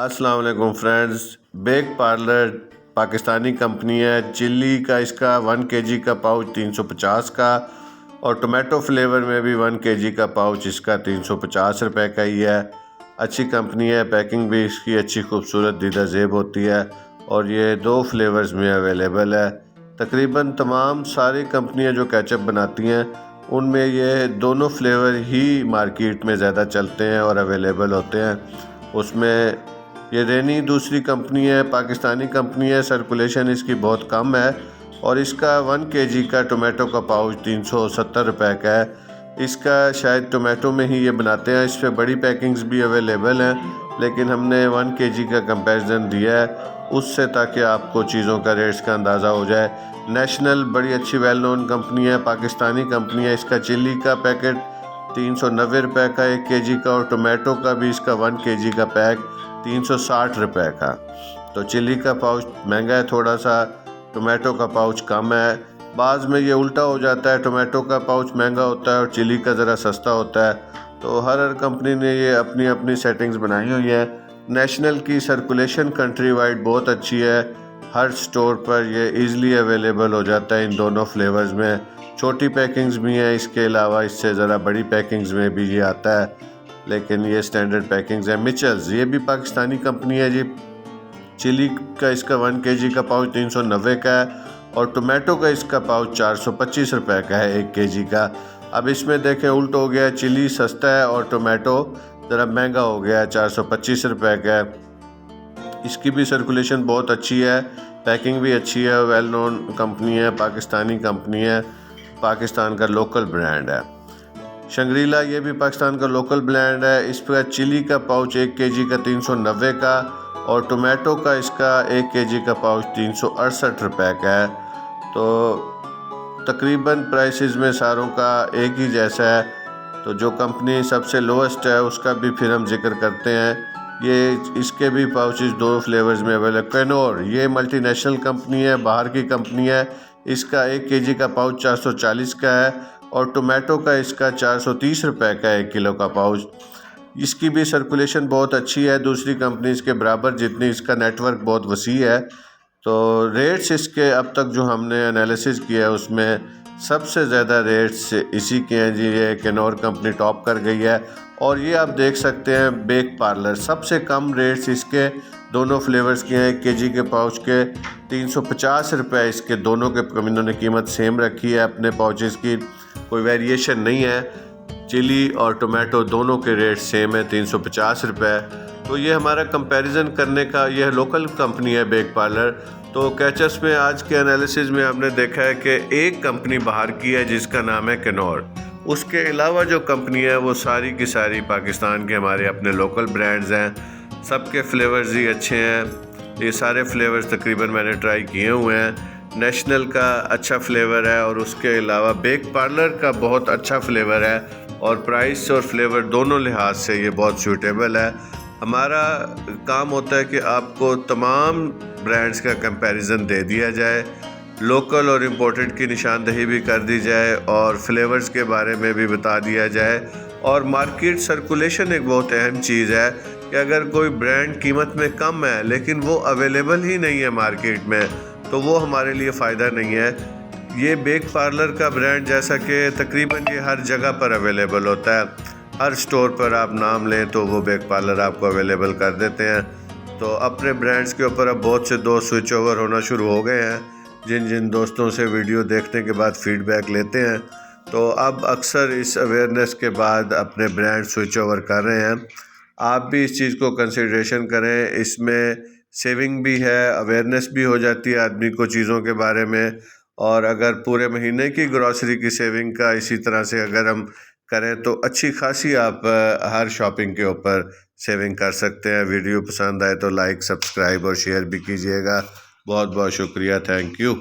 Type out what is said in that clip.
अस्सलाम वालेकुम friends. Bake parlour Pakistani company है। चिल्ली का इसका 1 kg का पाउच 350 का, और टोमेटो फ्लेवर में भी 1 kg का पाउच इसका 350 रुपये का ही है। अच्छी कंपनी है, पैकिंग भी इसकी अच्छी खूबसूरत दीदा ज़ेब होती है, और ये 2 फ्लेवर्स में अवेलेबल है। तकरीबन तमाम सारी कंपनियां जो केचप बनाती हैं उनमें ये दोनों फ्लेवर ही मार्केट में ज़्यादा चलते हैं और अवेलेबल होते हैं। उसमें ये रेनी दूसरी कंपनी है, पाकिस्तानी कंपनी है, सर्कुलेशन इसकी बहुत कम है, और इसका 1 kg का टोमेटो का पाउच 370 रुपये का है। इसका शायद टोमेटो में ही ये बनाते हैं। इस पर बड़ी पैकिंग्स भी अवेलेबल हैं, लेकिन हमने 1 kg का कंपैरिजन दिया है उससे, ताकि आपको चीज़ों का रेट्स का अंदाज़ा हो जाए। नेशनल बड़ी अच्छी वेल नोन कंपनी है, पाकिस्तानी कंपनी है। इसका चिल्ली का पैकेट 390 रुपये का 1 kg का, और टोमेटो का भी इसका 1 kg का पैक 360 रुपये का। तो चिल्ली का पाउच महंगा है थोड़ा सा, टोमेटो का पाउच कम है। बाद में ये उल्टा हो जाता है, टोमेटो का पाउच महंगा होता है और चिल्ली का ज़रा सस्ता होता है। तो हर कंपनी ने ये अपनी अपनी सेटिंग्स बनाई हुई है। नेशनल की सर्कुलेशन कंट्री वाइड बहुत अच्छी है, हर स्टोर पर ये इजीली अवेलेबल हो जाता है इन दोनों फ्लेवर्स में। छोटी पैकिंग्स भी हैं, इसके अलावा इससे ज़रा बड़ी पैकिंग्स में भी ये आता है, लेकिन ये स्टैंडर्ड पैकिंग्स है। मिचेल्स ये भी पाकिस्तानी कंपनी है जी। चिली का इसका 1 kg का पाउच 390 का है, और टोमेटो का इसका पाउच 425 रुपये का है 1 kg का। अब इसमें देखें उल्ट हो गया, चिली सस्ता है और टोमेटो ज़रा महंगा हो गया है, 425 रुपये का है। इसकी भी सर्कुलेशन बहुत अच्छी है, पैकिंग भी अच्छी है, वेल नोन कंपनी है, पाकिस्तानी कंपनी है, पाकिस्तान का लोकल ब्रांड है। शंग्रीला ये भी पाकिस्तान का लोकल ब्रांड है। इस पर चिली का पाउच 1 kg का 390 का, और टोमेटो का इसका 1 kg का पाउच 368 रुपये का है। तो तकरीबन प्राइसेस में सारों का एक ही जैसा है। तो जो कंपनी सबसे लोएस्ट है उसका भी फिर हम जिक्र करते हैं। ये इसके भी पाउचेस 2 फ्लेवर्स में अवेलेबल। कैनोर ये मल्टीनेशनल कंपनी है, बाहर की कंपनी है। इसका 1 kg का पाउच 440 का है, और टोमेटो का इसका 430 रुपये का 1 किलो का पाउच। इसकी भी सर्कुलेशन बहुत अच्छी है, दूसरी कंपनीज के बराबर जितनी इसका नेटवर्क बहुत वसी है। तो रेट्स इसके अब तक जो हमने एनालिसिस किया है उसमें सबसे ज़्यादा रेट्स इसी के हैं जी। ये कैनोर कंपनी टॉप कर गई है, और ये आप देख सकते हैं बेक पार्लर सबसे कम रेट्स इसके दोनों फ्लेवर्स के हैं। 1 kg के पाउच के 350 रुपये इसके दोनों के इन्होंने कीमत सेम रखी है अपने पाउचेस की, कोई वेरिएशन नहीं है। चिली और टोमेटो दोनों के रेट सेम है, 350 रुपये। तो ये हमारा कंपैरिजन करने का, यह लोकल कंपनी है बेक पार्लर। तो कैचप्स में आज के एनालिसिस में हमने देखा है कि एक कंपनी बाहर की है जिसका नाम है कैनोर। उसके अलावा जो कंपनी है वो सारी की सारी पाकिस्तान के हमारे अपने लोकल ब्रांड्स हैं। सबके फ्लेवर्स ही अच्छे हैं, ये सारे फ्लेवर्स तकरीबन मैंने ट्राई किए हुए हैं। नेशनल का अच्छा फ्लेवर है, और उसके अलावा बेक पार्लर का बहुत अच्छा फ्लेवर है, और प्राइस और फ्लेवर दोनों लिहाज से ये बहुत सूटेबल है। हमारा काम होता है कि आपको तमाम ब्रांड्स का कंपैरिजन दे दिया जाए, लोकल और इम्पोर्टेड की निशानदही भी कर दी जाए, और फ्लेवर्स के बारे में भी बता दिया जाए। और मार्केट सर्कुलेशन एक बहुत अहम चीज़ है कि अगर कोई ब्रांड कीमत में कम है लेकिन वो अवेलेबल ही नहीं है मार्केट में, तो वो हमारे लिए फ़ायदा नहीं है। ये बेक पार्लर का ब्रांड जैसा कि तकरीबन ये हर जगह पर अवेलेबल होता है, हर स्टोर पर आप नाम लें तो वो बेक पार्लर आपको अवेलेबल कर देते हैं। तो अपने ब्रांड्स के ऊपर अब बहुत से दोस्त स्विच ओवर होना शुरू हो गए हैं, जिन जिन दोस्तों से वीडियो देखने के बाद फीडबैक लेते हैं। तो अब अक्सर इस अवेयरनेस के बाद अपने ब्रांड स्विच ओवर कर रहे हैं। आप भी इस चीज़ को कंसिडरेशन करें, इसमें सेविंग भी है, अवेयरनेस भी हो जाती है आदमी को चीज़ों के बारे में। और अगर पूरे महीने की ग्रॉसरी की सेविंग का इसी तरह से अगर हम करें तो अच्छी खासी आप हर शॉपिंग के ऊपर सेविंग कर सकते हैं। वीडियो पसंद आए तो लाइक, सब्सक्राइब और शेयर भी कीजिएगा। बहुत बहुत शुक्रिया, थैंक यू।